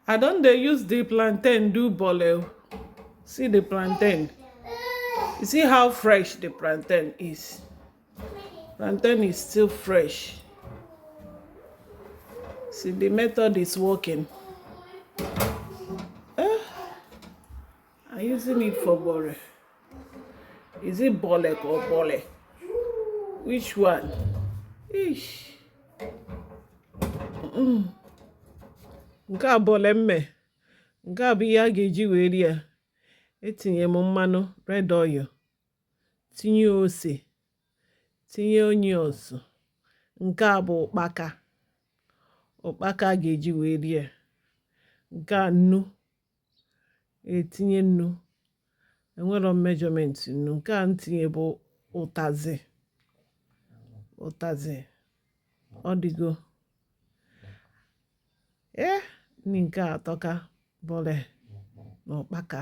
I don't they use the plantain do bole. See the plantain. You see how fresh the plantain is. Plantain is still fresh. See, the method is working. I'm using it for bole. Is it bolek or bole? Which one? Ish. Nke a bole mme. Nke a bụ ihe a ga-eji wee rie. Etinye m mmanụ red oil. Tinye ose. Tinye onions. Nke a bụ ukpaka. Ukpaka a ga-eji wee rie. Nke a nnu. Etinye nnu. Enwero measurement nnu. Nke a ntinye bụ ụtazị. Ụtazị. Ọ dịgo. Nke a atọka bole na ukpaka.